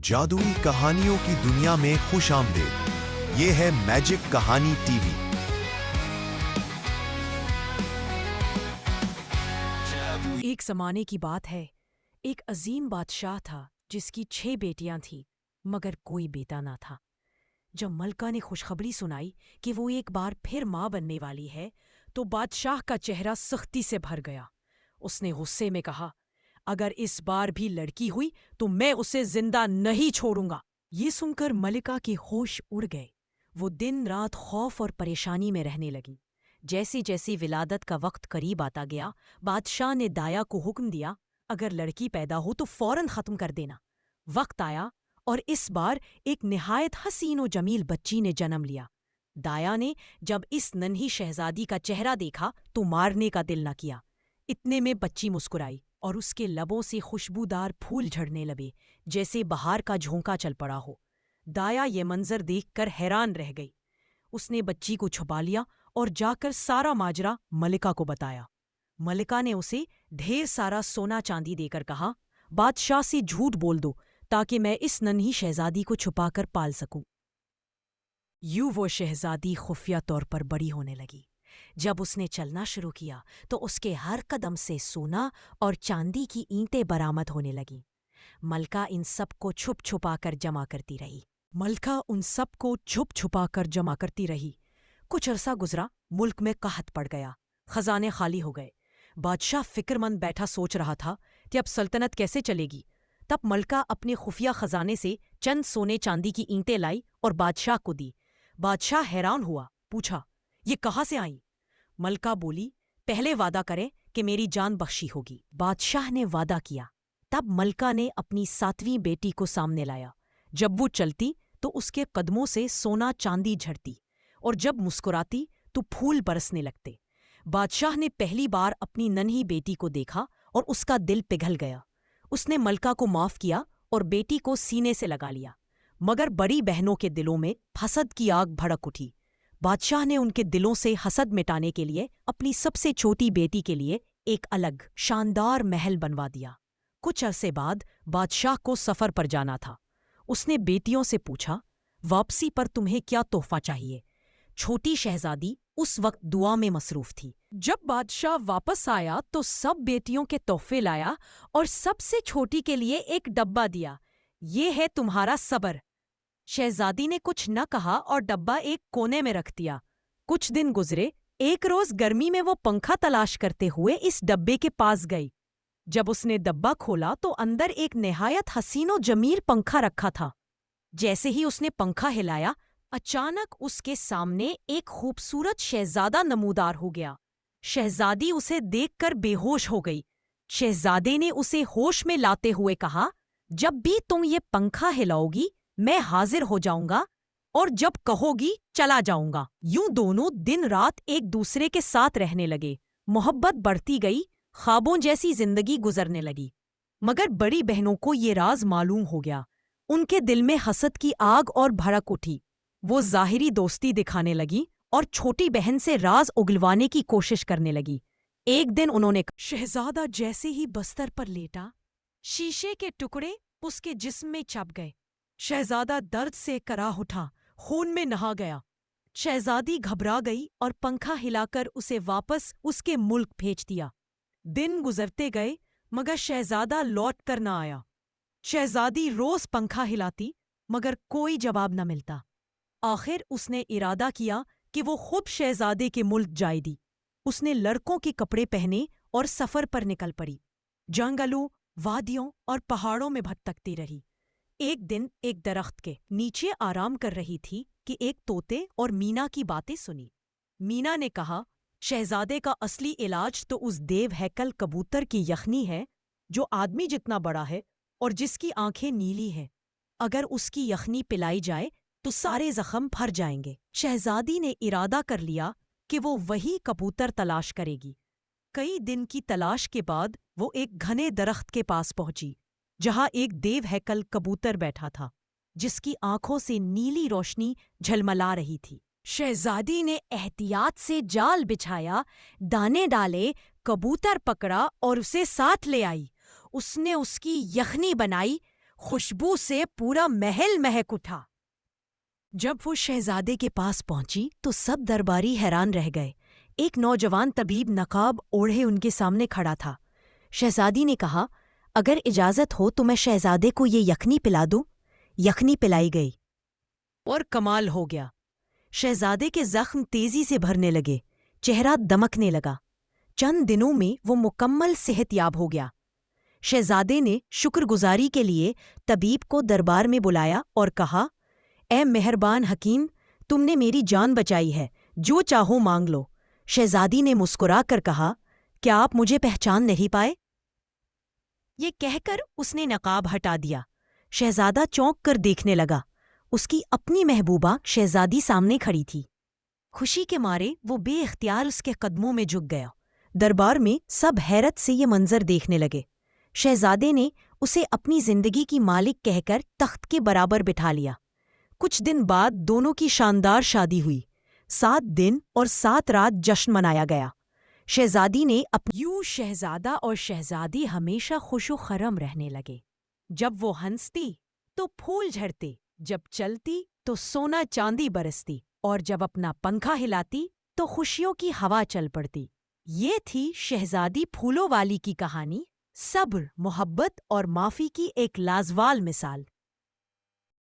جادوئی کہانیوں کی دنیا میں خوش آمدید۔ یہ ہے میجک کہانی ٹی وی۔ ایک زمانے کی بات ہے، ایک عظیم بادشاہ تھا جس کی 6 بیٹیاں تھیں مگر کوئی بیٹا نہ تھا۔ جب ملکہ نے خوشخبری سنائی کہ وہ ایک بار پھر ماں بننے والی ہے تو بادشاہ کا چہرہ سختی سے بھر گیا۔ اس نے غصے میں کہا، اگر اس بار بھی لڑکی ہوئی تو میں اسے زندہ نہیں چھوڑوں گا۔ یہ سن کر ملکہ کے ہوش اڑ گئے۔ وہ دن رات خوف اور پریشانی میں رہنے لگی۔ جیسی جیسی ولادت کا وقت قریب آتا گیا، بادشاہ نے دایا کو حکم دیا، اگر لڑکی پیدا ہو تو فوراً ختم کر دینا۔ وقت آیا اور اس بار ایک نہایت حسین و جمیل بچی نے جنم لیا۔ دایا نے جب اس ننھی شہزادی کا چہرہ دیکھا تو مارنے کا دل نہ کیا۔ اتنے میں بچی مسکرائی اور اس کے لبوں سے خوشبودار پھول جھڑنے لگے جیسے بہار کا جھونکا چل پڑا ہو۔ دایا یہ منظر دیکھ کر حیران رہ گئی۔ اس نے بچی کو چھپا لیا اور جا کر سارا ماجرا ملکہ کو بتایا۔ ملکہ نے اسے ڈھیر سارا سونا چاندی دے کر کہا، بادشاہ سے جھوٹ بول دو تاکہ میں اس ننھی شہزادی کو چھپا کر پال سکوں۔ یوں وہ شہزادی خفیہ طور پر بڑی ہونے لگی۔ جب اس نے چلنا شروع کیا تو اس کے ہر قدم سے سونا اور چاندی کی اینٹیں برآمد ہونے لگیں۔ ملکہ ان سب کو چھپ چھپا کر جمع کرتی رہی۔ کچھ عرصہ گزرا، ملک میں قحط پڑ گیا، خزانے خالی ہو گئے۔ بادشاہ فکر مند بیٹھا سوچ رہا تھا کہ اب سلطنت کیسے چلے گی۔ تب ملکہ اپنے خفیہ خزانے سے چند سونے چاندی کی اینٹیں لائی اور بادشاہ کو دی۔ بادشاہ حیران ہوا، پوچھا، یہ کہاں سے آئیں؟ ملکہ بولی، پہلے وعدہ کریں کہ میری جان بخشی ہوگی۔ بادشاہ نے وعدہ کیا۔ تب ملکہ نے اپنی 7ویں بیٹی کو سامنے لایا۔ جب وہ چلتی تو اس کے قدموں سے سونا چاندی جھڑتی اور جب مسکراتی تو پھول برسنے لگتے۔ بادشاہ نے پہلی بار اپنی ننھی بیٹی کو دیکھا اور اس کا دل پگھل گیا۔ اس نے ملکہ کو معاف کیا اور بیٹی کو سینے سے لگا لیا، مگر بڑی بہنوں کے دلوں میں حسد کی آگ بھڑک اٹھی۔ بادشاہ نے ان کے دلوں سے حسد مٹانے کے لیے اپنی سب سے چھوٹی بیٹی کے لیے ایک الگ شاندار محل بنوا دیا۔ کچھ عرصے بعد بادشاہ کو سفر پر جانا تھا۔ اس نے بیٹیوں سے پوچھا، واپسی پر تمہیں کیا تحفہ چاہیے؟ چھوٹی شہزادی اس وقت دعا میں مصروف تھی۔ جب بادشاہ واپس آیا تو سب بیٹیوں کے تحفے لایا اور سب سے چھوٹی کے لیے ایک ڈبہ دیا۔ یہ ہے تمہارا صبر۔ شہزادی نے کچھ نہ کہا اور ڈبہ ایک کونے میں رکھ دیا۔ کچھ دن گزرے۔ ایک روز گرمی میں وہ پنکھا تلاش کرتے ہوئے اس ڈبے کے پاس گئی۔ جب اس نے ڈبہ کھولا تو اندر ایک نہایت حسین و جمیل پنکھا رکھا تھا۔ جیسے ہی اس نے پنکھا ہلایا، اچانک اس کے سامنے ایک خوبصورت شہزادہ نمودار ہو گیا۔ شہزادی اسے دیکھ کر بے ہوش ہو گئی۔ شہزادے نے اسے ہوش میں لاتے ہوئے کہا، جب بھی تم یہ پنکھا ہلاؤ گی میں حاضر ہو جاؤں گا اور جب کہو گی چلا جاؤں گا۔ یوں دونوں دن رات ایک دوسرے کے ساتھ رہنے لگے۔ محبت بڑھتی گئی، خوابوں جیسی زندگی گزرنے لگی۔ مگر بڑی بہنوں کو یہ راز معلوم ہو گیا۔ ان کے دل میں حسد کی آگ اور بھڑک اٹھی۔ وہ ظاہری دوستی دکھانے لگی اور چھوٹی بہن سے راز اگلوانے کی کوشش کرنے لگی۔ ایک دن انہوں نے شہزادہ جیسے ہی بستر پر لیٹا، شیشے کے ٹکڑے اس کے جسم میں چپ گئے۔ شہزادہ درد سے کراہ اٹھا، خون میں نہا گیا۔ شہزادی گھبرا گئی اور پنکھا ہلا کر اسے واپس اس کے ملک بھیج دیا۔ دن گزرتے گئے مگر شہزادہ لوٹ کر نہ آیا۔ شہزادی روز پنکھا ہلاتی مگر کوئی جواب نہ ملتا۔ آخر اس نے ارادہ کیا کہ وہ خود شہزادے کے ملک جائے دی۔ اس نے لڑکوں کے کپڑے پہنے اور سفر پر نکل پڑی۔ جنگلوں، وادیوں اور پہاڑوں میں بھٹکتی رہی۔ ایک دن ایک درخت کے نیچے آرام کر رہی تھی کہ ایک طوطے اور مینا کی باتیں سنی۔ مینا نے کہا، شہزادے کا اصلی علاج تو اس دیو ہیکل کبوتر کی یخنی ہے جو آدمی جتنا بڑا ہے اور جس کی آنکھیں نیلی ہیں۔ اگر اس کی یخنی پلائی جائے تو سارے زخم بھر جائیں گے۔ شہزادی نے ارادہ کر لیا کہ وہ وہی کبوتر تلاش کرے گی۔ کئی دن کی تلاش کے بعد وہ ایک گھنے درخت کے پاس پہنچی جہاں ایک دیو ہیکل کبوتر بیٹھا تھا جس کی آنکھوں سے نیلی روشنی جھلملا رہی تھی۔ شہزادی نے احتیاط سے جال بچھایا، دانے ڈالے، کبوتر پکڑا اور اسے ساتھ لے آئی۔ اس نے اس کی یخنی بنائی، خوشبو سے پورا محل مہک اٹھا۔ جب وہ شہزادے کے پاس پہنچی تو سب درباری حیران رہ گئے۔ ایک نوجوان طبیب نقاب اوڑھے ان کے سامنے کھڑا تھا۔ شہزادی نے کہا، اگر اجازت ہو تو میں شہزادے کو یہ یخنی پلا دوں۔ یخنی پلائی گئی اور کمال ہو گیا۔ شہزادے کے زخم تیزی سے بھرنے لگے، چہرہ دمکنے لگا۔ چند دنوں میں وہ مکمل صحت یاب ہو گیا۔ شہزادے نے شکر گزاری کے لیے طبیب کو دربار میں بلایا اور کہا، اے مہربان حکیم، تم نے میری جان بچائی ہے، جو چاہو مانگ لو۔ شہزادی نے مسکرا کر کہا، کیا آپ مجھے پہچان نہیں پائے؟ یہ کہہ کر اس نے نقاب ہٹا دیا۔ شہزادہ چونک کر دیکھنے لگا۔ اس کی اپنی محبوبہ شہزادی سامنے کھڑی تھی۔ خوشی کے مارے وہ بے اختیار اس کے قدموں میں جھک گیا۔ دربار میں سب حیرت سے یہ منظر دیکھنے لگے۔ شہزادے نے اسے اپنی زندگی کی مالک کہہ کر تخت کے برابر بٹھا لیا۔ کچھ دن بعد دونوں کی شاندار شادی ہوئی۔ 7 دن اور 7 رات جشن منایا گیا۔ شہزادی نے یوں شہزادہ اور شہزادی ہمیشہ خوش و خرم رہنے لگے۔ جب وہ ہنستی تو پھول جھڑتے، جب چلتی تو سونا چاندی برستی، اور جب اپنا پنکھا ہلاتی تو خوشیوں کی ہوا چل پڑتی۔ یہ تھی شہزادی پھولوں والی کی کہانی، صبر، محبت اور معافی کی ایک لازوال مثال۔